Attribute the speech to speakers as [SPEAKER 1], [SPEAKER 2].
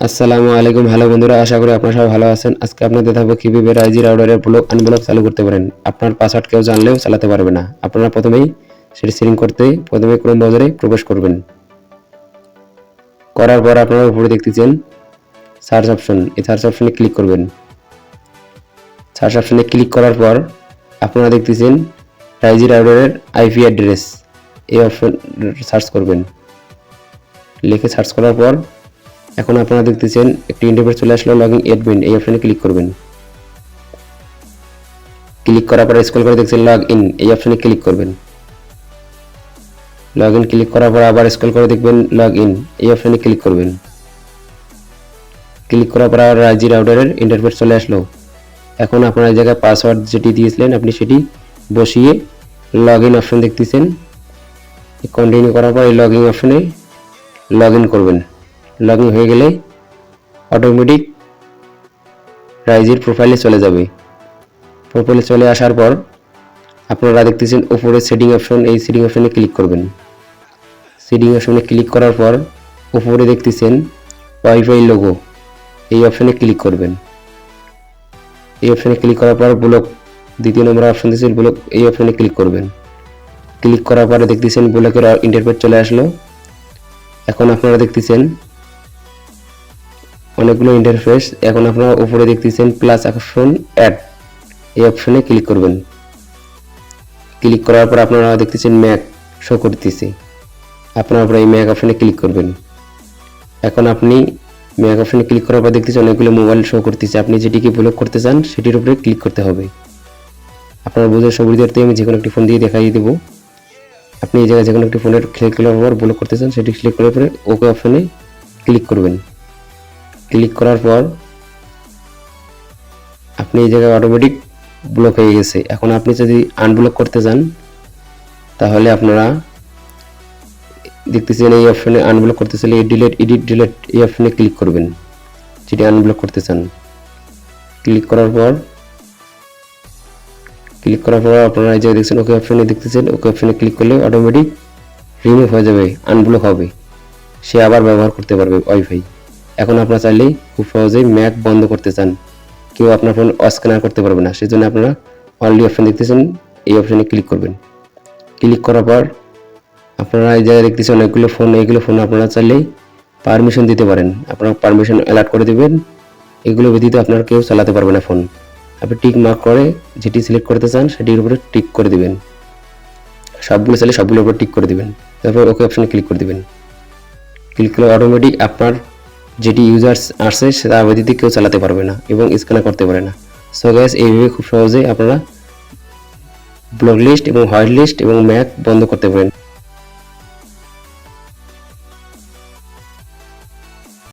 [SPEAKER 1] আসসালামু আলাইকুম। হ্যালো বন্ধুরা, আশা করি আপনারা সবাই ভালো আছেন। আজকে আপনাদের দেখাবো কিভাবে রাইজি রাউটারের ব্লক আনব্লক চালু করতে পারেন। আপনার পাসওয়ার্ড কেউ জানলেও চালাতে পারবে না। আপনারা প্রথমেই সেটি সেটিং করতে প্রথমে ক্রোম ব্রাউজারে প্রবেশ করবেন। করার পর আপনারা উপরে দেখতেছেন সার্চ অপশন, এই সার্চ অপশনে ক্লিক করবেন। সার্চ অপশনে ক্লিক করার পর আপনারা দেখতেছেন রাইজি রাউটারের আইপি অ্যাড্রেস, এই অপশন সার্চ করবেন। লিখে সার্চ করার পর এখন আপনারা দেখতেছেন একটি ইন্টারফেস চলে আসলো, লগইন অ্যাডমিন, এই অপশনে ক্লিক করবেন। ক্লিক করার পর স্ক্রল করে দেখছেন লগ ইন, এই অপশনে ক্লিক করবেন। লগ ইন ক্লিক করার পর আবার স্ক্রল করে দেখবেন লগ ইন, এই অপশনে ক্লিক করবেন। ক্লিক করার পর রাইজি রাউটারের ইন্টারফেস চলে আসলো। এখন আপনার এই জায়গায় পাসওয়ার্ড যেটি দিয়েছিলেন আপনি সেটি বসিয়ে লগ ইন অপশন দেখতেছেন, কন্টিনিউ করার পর এই লগ ইন অপশনে লগ ইন করবেন। লগ ইন হয়ে গেলে অটোমেটিক রাইজির প্রোফাইলে চলে যাবে। প্রোফাইলে চলে আসার পর আপনারা দেখতেছেন উপরে সেটিং অপশন, এই সেটিং অপশনে ক্লিক করবেন। সেটিং অপশনে ক্লিক করার পর উপরে দেখতেছেন ওয়াইফাই লোগো, এই অপশনে ক্লিক করবেন। এই অপশনে ক্লিক করার পর ব্লক, দ্বিতীয় নম্বর অপশন দিয়েছেন ব্লক, এই অপশনে ক্লিক করবেন। ক্লিক করার পরে দেখতেছেন ব্লকের ইন্টারফেস চলে আসলো। এখন আপনারা দেখতেছেন অনেকগুলো ইন্টারফেস। এখন আপনারা উপরে দেখতেছেন প্লাস অপশন অ্যাড, এই অপশনে ক্লিক করবেন। ক্লিক করার পর আপনারা দেখতেছেন ম্যাক শো করতেছে, আপনারা উপরে এই ম্যাক অপশনে ক্লিক করবেন। এখন আপনি ম্যাক অপশনে ক্লিক করার পর দেখতেছেন অনেকগুলো মোবাইল শো করতেছে। আপনি যেটিকে ব্লক করতে চান সেটির উপরে ক্লিক করতে হবে। আপনার বোঝার সুবিধার্থে আমি যে কোনো একটি ফোন দিয়ে দেখাই দেবো। আপনি এই জায়গায় যে কোনো একটি ফোনের ক্লিক করার পর ব্লক করতে চান সেটি ক্লিক করার পরে ওকে অপশনে ক্লিক করবেন। ক্লিক করার পর আপনি এই জায়গায় অটোমেটিক ব্লক হয়ে গেছে। এখন আপনি যদি আনব্লক করতে চান তাহলে আপনারা দেখতেছেন এই অপশনে আনব্লক করতে চাইলে এডিট ডিলেট এই অপশনে ক্লিক করবেন যেটি আনব্লক করতে চান। ক্লিক করার পর আপনারা এই জায়গায় দেখছেন ওকে অপশনে দেখতেছেন, ওকে অপশনে ক্লিক করলে অটোমেটিক রিমুভ হয়ে যাবে, আনব্লক হবে, সে আবার ব্যবহার করতে পারবে ওয়াইফাই। এখন আপনারা চাইলেই খুব সহজেই ম্যাক বন্ধ করতে চান, কেউ আপনার ফোন অস্ক্যানার করতে পারবে না, সেজন্য আপনারা অনলি অপশন দেখতেছেন, এই অপশনে ক্লিক করবেন। ক্লিক করার পর আপনারা এই জায়গায় দেখতেছেন অনেকগুলো ফোন, এইগুলো ফোন আপনারা চাইলেই পারমিশন দিতে পারেন, আপনারা পারমিশন অ্যালার্ট করে দেবেন। এগুলো ব্যতীত আপনারা কেউ চালাতে পারবে না ফোন। আপনি টিক মার্ক করে যেটি সিলেক্ট করতে চান সেটির উপরে টিক করে দিবেন, সবগুলো চাইলে সবগুলোর উপরে টিক করে দিবেন, তারপর ওকে অপশনে ক্লিক করে দিবেন। ক্লিক করলে অটোমেটিক আপনার যেটি ইউজার্স আসছে সেটা ব্যতীত কেউ চালাতে পারবে না এবং স্ক্যানার করতে পারে না। সো গাইস, এইভাবে খুব সহজেই আপনারা ব্লক লিস্ট এবং হোয়াইট লিস্ট এবং ম্যাক বন্ধ করতে পারেন।